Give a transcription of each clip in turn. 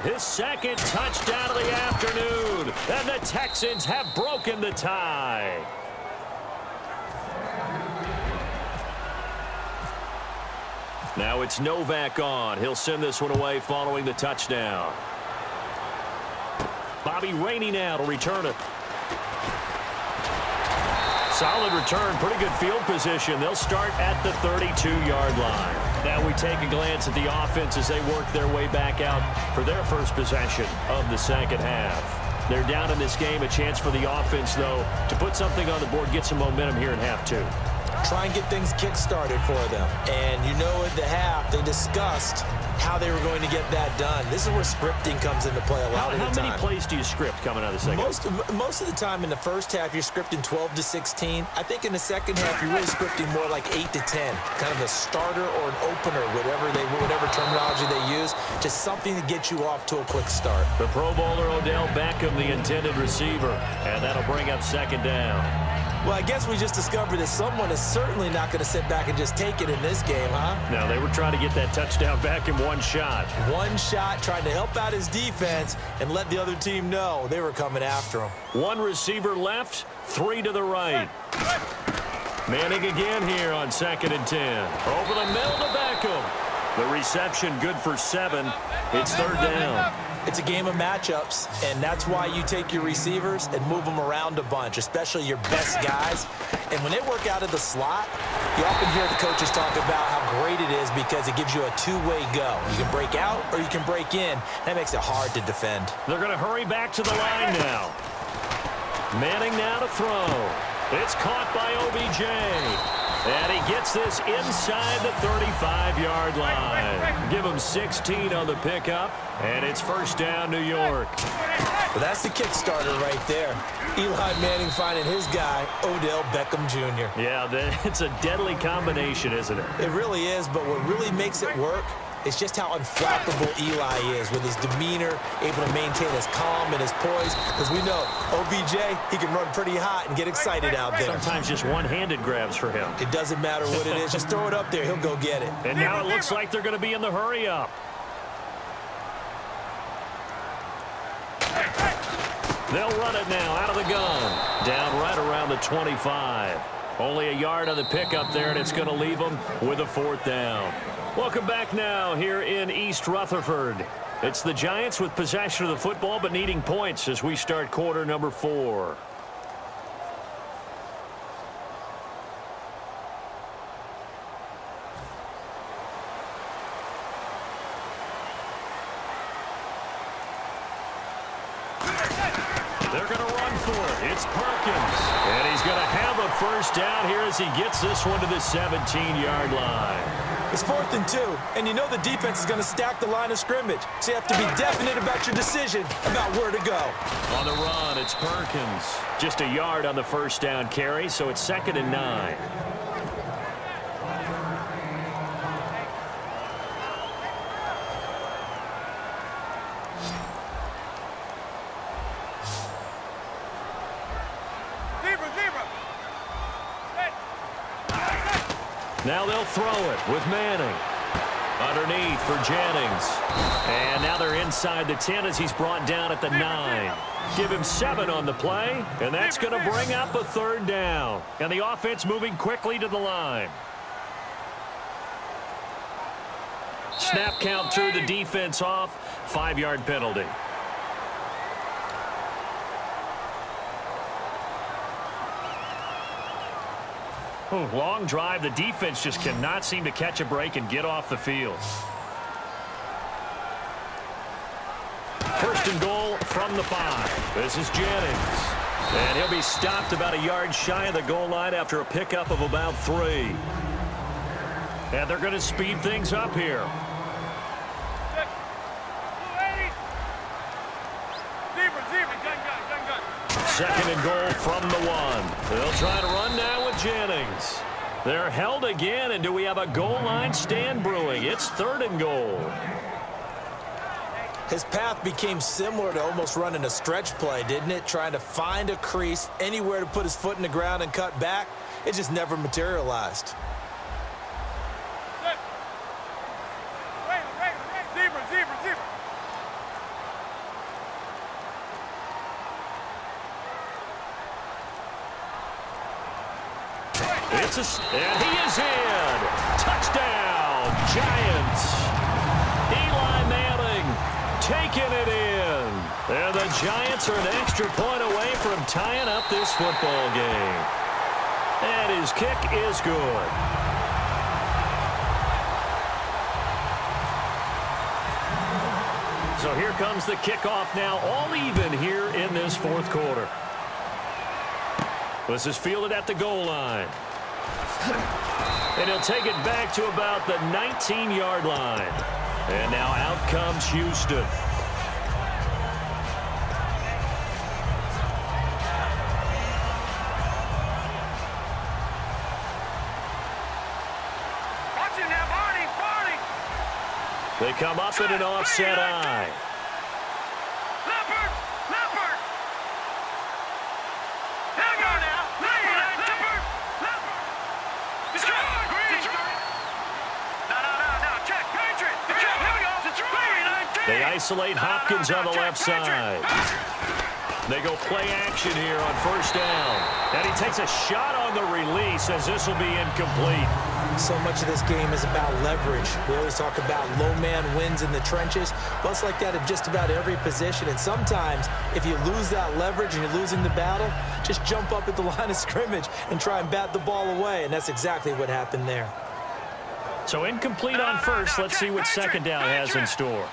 his second touchdown of the afternoon. And the Texans have broken the tie. Now it's Novak on. He'll send this one away following the touchdown. Bobby Rainey now to return it. Solid return, pretty good field position. They'll start at the 32-yard line. Now we take a glance at the offense as they work their way back out for their first possession of the second half. They're down in this game. A chance for the offense, though, to put something on the board, get some momentum here in half two. Try and get things kick-started for them. And you know at the half, they discussed how they were going to get that done. This is where scripting comes into play a lot of the time. How many plays do you script coming out of the second? Most of the time in the first half, you're scripting 12 to 16. I think in the second half, you're really scripting more like 8 to 10. Kind of a starter or an opener, whatever terminology they use. Just something to get you off to a quick start. The Pro Bowler Odell Beckham, the intended receiver. And that'll bring up second down. Well, I guess we just discovered that someone is certainly not going to sit back and just take it in this game, huh? No, they were trying to get that touchdown back in one shot. One shot, trying to help out his defense and let the other team know they were coming after him. One receiver left, 3 to the right. Manning again here on 2nd and 10. Over the middle to Beckham. The reception good for 7. It's 3rd down. It's a game of matchups, and that's why you take your receivers and move them around a bunch, especially your best guys. And when they work out of the slot, you often hear the coaches talk about how great it is because it gives you a two-way go. You can break out or you can break in. That makes it hard to defend. They're going to hurry back to the line now. Manning now to throw. It's caught by OBJ. And he gets this inside the 35-yard line. Give him 16 on the pickup, and it's 1st down, New York. Well, that's the kickstarter right there. Eli Manning finding his guy, Odell Beckham Jr. Yeah, it's a deadly combination, isn't it? It really is, but what really makes it work is just how unflappable Eli is with his demeanor, able to maintain his calm and his poise. Because we know OBJ, he can run pretty hot and get excited out there. Sometimes just one-handed grabs for him. It doesn't matter what it is. Just throw it up there. He'll go get it. And now it looks like they're going to be in the hurry-up. They'll run it now out of the gun. Down right around the 25. Only a yard on the pickup there, and it's going to leave them with a 4th down. Welcome back now here in East Rutherford. It's the Giants with possession of the football but needing points as we start quarter number 4. They're going to run for it. It's Perkins. And he's going to have a 1st down here as he gets this one to the 17-yard line. It's 4th and 2, and you know the defense is going to stack the line of scrimmage. So you have to be definite about your decision about where to go. On the run, it's Perkins. Just a yard on the 1st down carry, so it's 2nd and 9. Now they'll throw it with Manning. Underneath for Jennings. And now they're inside the 10 as he's brought down at the 9. Give him 7 on the play, and that's going to bring up a 3rd down. And the offense moving quickly to the line. Snap count through the defense off. 5-yard penalty. Long drive. The defense just cannot seem to catch a break and get off the field. 1st and goal from the 5. This is Jennings. And he'll be stopped about a yard shy of the goal line after a pickup of about 3. And they're going to speed things up here. 2nd and goal from the 1. They'll try to run now with Jennings. They're held again, and do we have a goal line stand brewing? It's 3rd and goal. His path became similar to almost running a stretch play, didn't it? Trying to find a crease, anywhere to put his foot in the ground and cut back. It just never materialized. And he is in. Touchdown, Giants. Eli Manning taking it in. And the Giants are an extra point away from tying up this football game. And his kick is good. So here comes the kickoff now, all even here in this fourth quarter. This is fielded at the goal line. And he'll take it back to about the 19-yard line. And now out comes Houston. They come up in an offset eye. They isolate Hopkins on the left side. They go play action here on first down. And he takes a shot on the release as this will be incomplete. So much of this game is about leverage. We always talk about low man wins in the trenches. Well, it's like that in just about every position. And sometimes, if you lose that leverage and you're losing the battle, just jump up at the line of scrimmage and try and bat the ball away. And that's exactly what happened there. So incomplete on first. Let's see what second down has in store.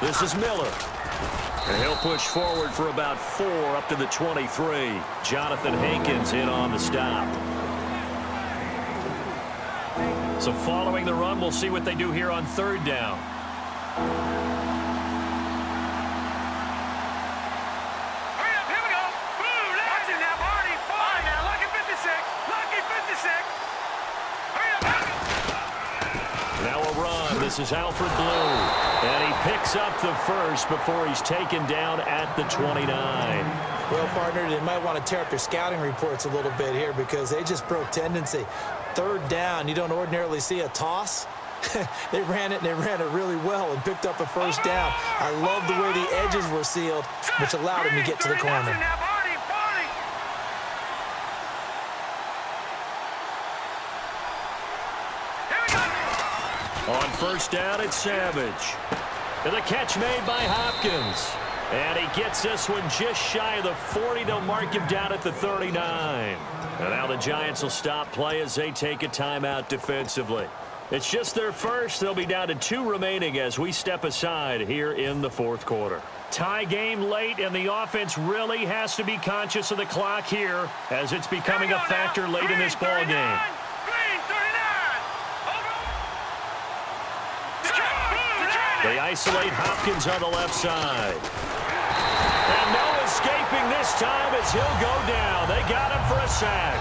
This is Miller. And he'll push forward for about 4 up to the 23. Jonathan Hankins in on the stop. So following the run, we'll see what they do here on third down. Now a run. This is Alfred Blue. And he picks up the first before he's taken down at the 29. Well, partner, they might want to tear up their scouting reports a little bit here because they just broke tendency. Third down, you don't ordinarily see a toss. They ran it, and they ran it really well and picked up a first down. I love the way the edges were sealed, which allowed him to get to the corner. On first down, it's Savage. And the catch made by Hopkins. And he gets this one just shy of the 40. They'll mark him down at the 39. And now the Giants will stop play as they take a timeout defensively. It's just their first. They'll be down to 2 remaining as we step aside here in the fourth quarter. Tie game late, and the offense really has to be conscious of the clock here as it's becoming a factor late in this ball game. They isolate Hopkins on the left side. And no escaping this time as he'll go down. They got him for a sack.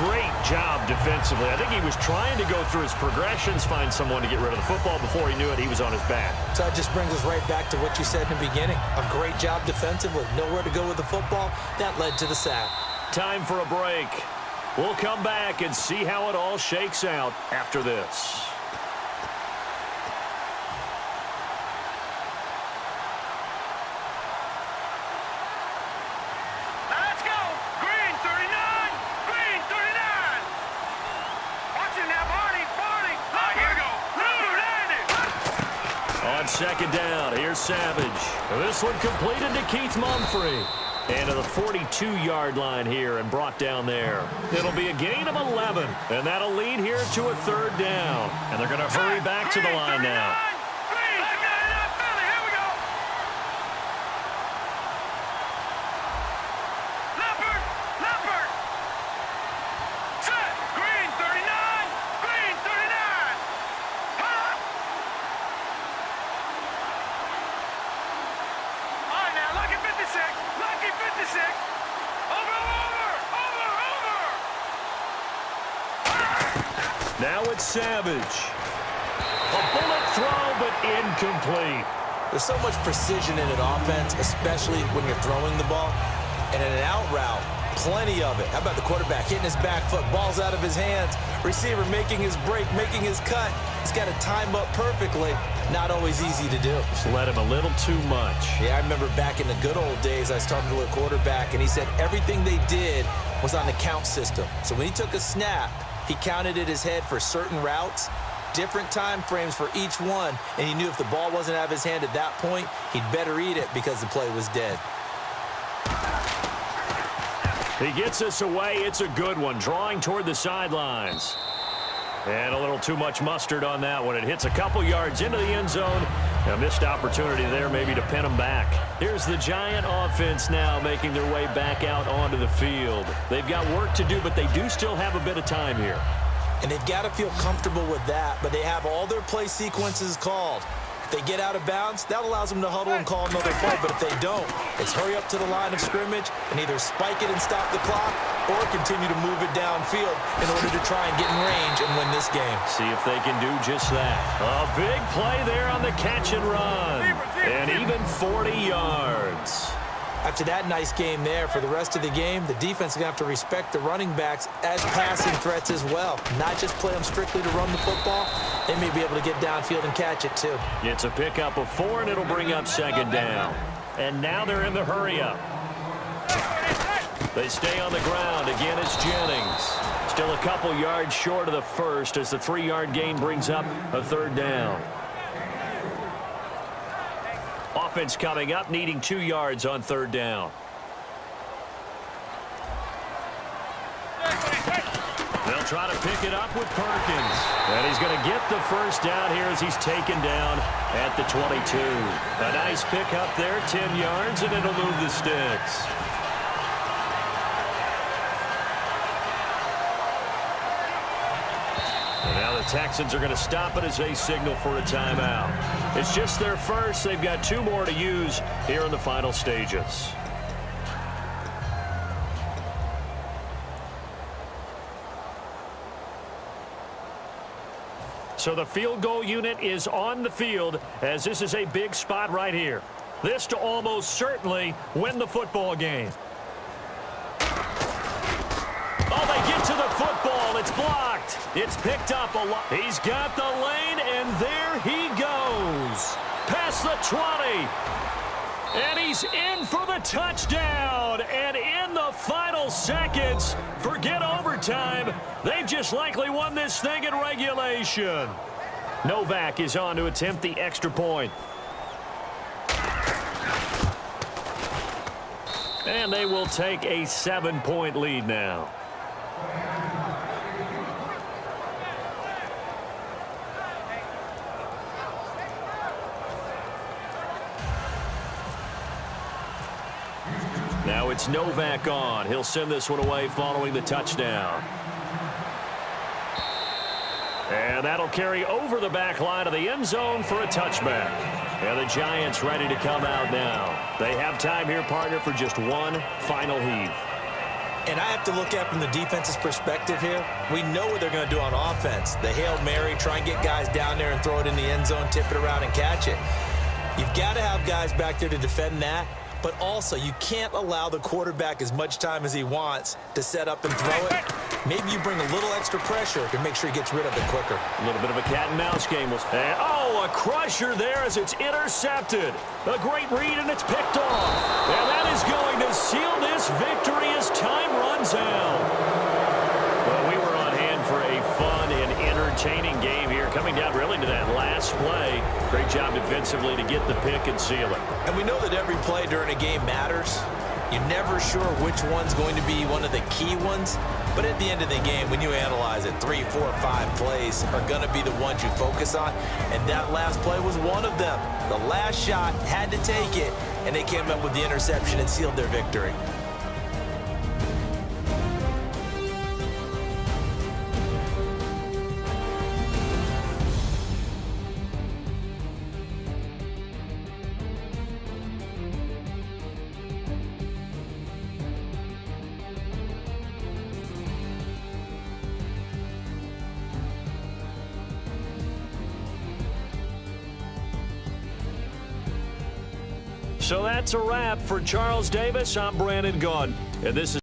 Great job defensively. I think he was trying to go through his progressions, find someone to get rid of the football. Before he knew it, he was on his back. So that just brings us right back to what you said in the beginning. A great job defensively. Nowhere to go with the football. That led to the sack. Time for a break. We'll come back and see how it all shakes out after this. Second down, here's Savage. This one completed to Keith Mumphrey. And to the 42-yard line here and brought down there. It'll be a gain of 11, and that'll lead here to a third down. And they're going to hurry back to the line now. Now it's Savage. A bullet throw, but incomplete. There's so much precision in an offense, especially when you're throwing the ball. And in an out route, Plenty of it. How about the quarterback hitting his back foot, ball's out of his hands, receiver making his break, making his cut. He's got to time up perfectly. Not always easy to do. Just let him a little too much. Yeah, I remember back in the good old days, I started to look quarterback, and he said everything they did was on the count system. So when he took a snap, he counted in his head for certain routes, different time frames for each one, and he knew if the ball wasn't out of his hand at that point, he'd better eat it because the play was dead. He gets this away. It's a good one, drawing toward the sidelines. And a little too much mustard on that one. It hits a couple yards into the end zone. A missed opportunity there maybe to pin him back. Here's the Giant offense now making their way back out onto the field. They've got work to do, but they do still have a bit of time here. And they've got to feel comfortable with that, but they have all their play sequences called. If they get out of bounds, that allows them to huddle and call another play, but if they don't, it's hurry up to the line of scrimmage and either spike it and stop the clock or continue to move it downfield in order to try and get in range and win this game. See if they can do just that. A big play there on the catch and run. And even 40 yards. After that nice game there, for the rest of the game, the defense is going to have to respect the running backs as passing threats as well. Not just play them strictly to run the football. They may be able to get downfield and catch it too. It's a pickup of 4, and it'll bring up second down. And now they're in the hurry-up. They stay on the ground. Again, it's Jennings. Still a couple yards short of the first as the 3-yard gain brings up a third down. Offense coming up, needing 2 yards on third down. They'll try to pick it up with Perkins. And he's going to get the first down here as he's taken down at the 22. A nice pick up there, 10 yards, and it'll move the sticks. And now the Texans are going to stop it as they signal for a timeout. It's just their first. They've got 2 more to use here in the final stages. So the field goal unit is on the field as this is a big spot right here. This to almost certainly win the football game. Oh, they get to the football. It's blocked. It's picked up a lot. He's got the lane, and there he goes. Past the 20. And he's in for the touchdown. And in the final seconds, forget overtime. They've just likely won this thing in regulation. Novak is on to attempt the extra point. And they will take a 7-point lead now. Now it's Novak on. He'll send this one away following the touchdown. And that'll carry over the back line of the end zone for a touchback. And the Giants ready to come out now. They have time here, partner, for just one final heave. And I have to look at it from the defense's perspective here. We know what they're going to do on offense. The Hail Mary, try and get guys down there and throw it in the end zone, tip it around and catch it. You've got to have guys back there to defend that. But also, you can't allow the quarterback as much time as he wants to set up and throw it. Maybe you bring a little extra pressure to make sure he gets rid of it quicker. A little bit of a cat and mouse game. Oh, a crusher there as it's intercepted. A great read, and it's picked off. And that is going to seal this victory as time runs out. Well, we were on hand for a fun and entertaining game here, coming down really to that last play. Great job defensively to get the pick and seal it. And we know that every play during a game matters. You're never sure which one's going to be one of the key ones. But at the end of the game, when you analyze it, 3, 4, 5 plays are going to be the ones you focus on. And that last play was one of them. The last shot had to take it, and they came up with the interception and sealed their victory. So that's a wrap for Charles Davis. I'm Brandon Gaudin, and this is